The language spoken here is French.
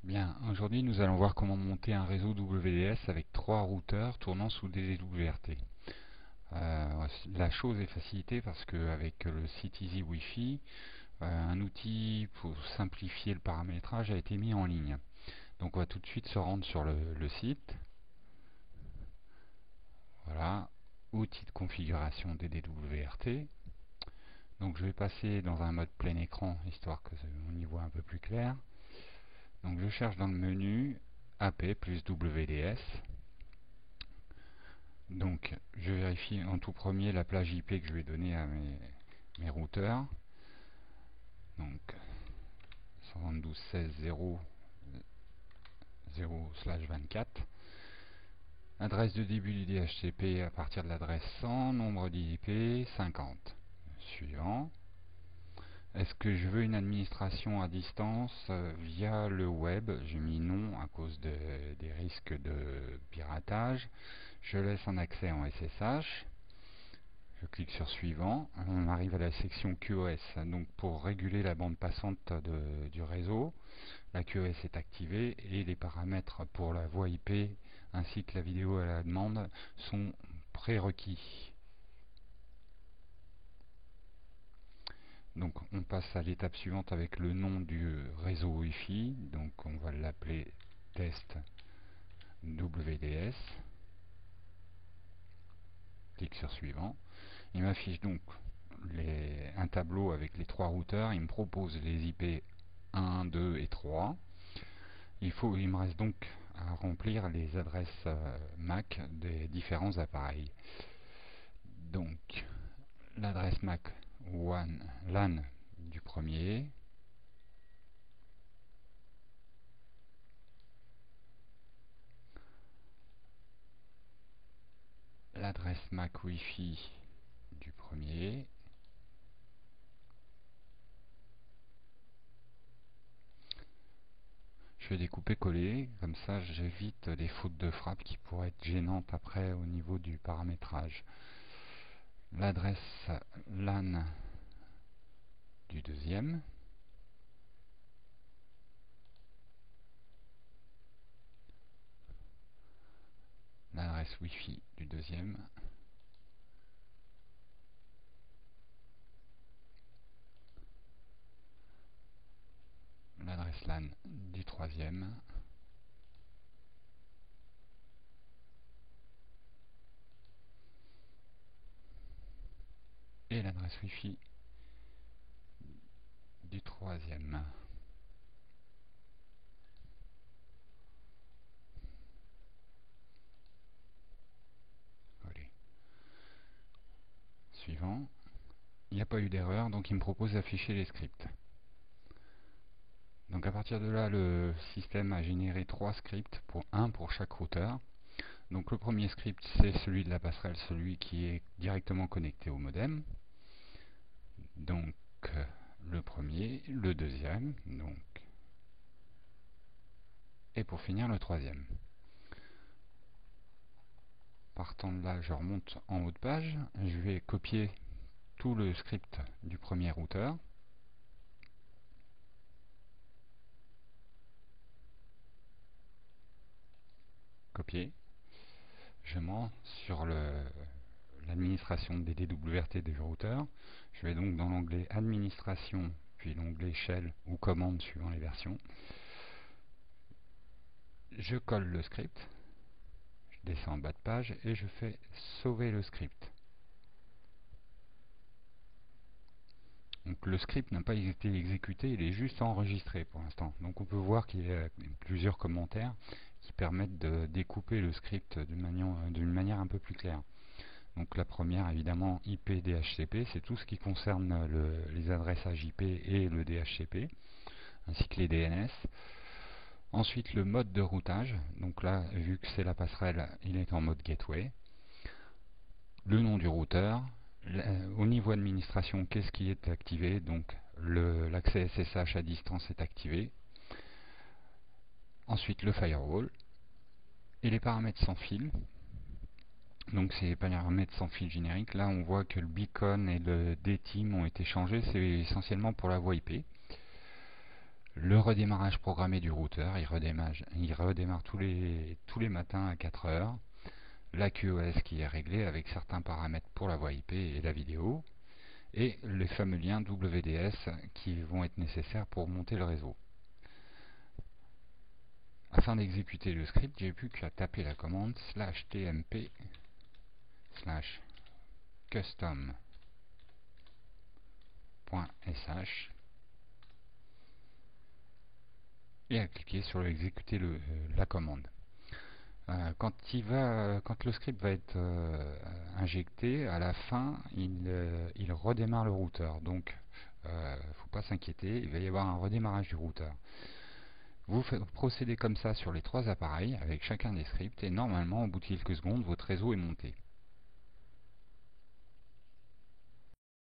Bien, aujourd'hui nous allons voir comment monter un réseau WDS avec 3 routeurs tournant sous DDWRT. La chose est facilitée parce qu'avec le site Easy Wi-Fi, un outil pour simplifier le paramétrage a été mis en ligne. Donc on va tout de suite se rendre sur le site. Voilà, outil de configuration DDWRT. Donc je vais passer dans un mode plein écran histoire qu'on y voit un peu plus clair. Donc je cherche dans le menu AP plus WDS. Donc je vérifie en tout premier la plage IP que je vais donner à mes routeurs. Donc 192.16.0/24. Adresse de début du DHCP à partir de l'adresse 100, nombre d'IP 50. Suivant. Est-ce que je veux une administration à distance via le web? J'ai mis non à cause des risques de piratage. Je laisse un accès en SSH. Je clique sur suivant. On arrive à la section QoS. Donc pour réguler la bande passante du réseau, la QoS est activée et les paramètres pour la voix IP ainsi que la vidéo à la demande sont prérequis. Donc on passe à l'étape suivante avec le nom du réseau Wi-Fi. Donc on va l'appeler test WDS. Clique sur suivant. Il m'affiche donc un tableau avec les 3 routeurs. Il me propose les IP 1, 2 et 3. Il me reste donc à remplir les adresses MAC des différents appareils. Donc l'adresse MAC LAN du premier, l'adresse MAC Wi-Fi du premier, je vais découper-coller, comme ça j'évite des fautes de frappe qui pourraient être gênantes après au niveau du paramétrage. L'adresse LAN du deuxième, l'adresse Wi-Fi du deuxième, l'adresse LAN du troisième, et l'adresse Wi-Fi du troisième. Allez. Suivant. Il n'y a pas eu d'erreur, donc il me propose d'afficher les scripts. Donc à partir de là, le système a généré 3 scripts, un pour chaque routeur. Donc le premier script, c'est celui de la passerelle, celui qui est directement connecté au modem. Donc le premier, le deuxième, donc, et pour finir le troisième. Partant de là, je remonte en haut de page, je vais copier tout le script du premier routeur. Copier. Je me rends sur l'administration des DWRT du routeur. Je vais donc dans l'onglet administration, puis l'onglet shell ou commande suivant les versions. Je colle le script, je descends en bas de page et je fais sauver le script. Donc le script n'a pas été exécuté, il est juste enregistré pour l'instant. Donc on peut voir qu'il y a plusieurs commentaires qui permettent de découper le script d'une manière un peu plus claire. Donc la première, évidemment, IP DHCP, c'est tout ce qui concerne les adressages IP et le DHCP, ainsi que les DNS. Ensuite, le mode de routage. Donc là, vu que c'est la passerelle, il est en mode gateway. Le nom du routeur. Au niveau administration, qu'est-ce qui est activé? Donc l'accès SSH à distance est activé. Ensuite, le firewall. Et les paramètres sans fil. Donc ces paramètres sans fil générique, là on voit que le beacon et le DTIM ont été changés, c'est essentiellement pour la voie IP. Le redémarrage programmé du routeur, il redémarre tous les matins à 4 heures. La QoS qui est réglée avec certains paramètres pour la voix IP et la vidéo, et les fameux liens WDS qui vont être nécessaires pour monter le réseau. Afin d'exécuter le script, j'ai plus qu'à taper la commande /tmp /custom.sh et à cliquer sur exécuter la commande. Quand le script va être injecté, à la fin, il redémarre le routeur. Donc, faut pas s'inquiéter, il va y avoir un redémarrage du routeur. Vous procédez comme ça sur les 3 appareils avec chacun des scripts et normalement, au bout de quelques secondes, votre réseau est monté.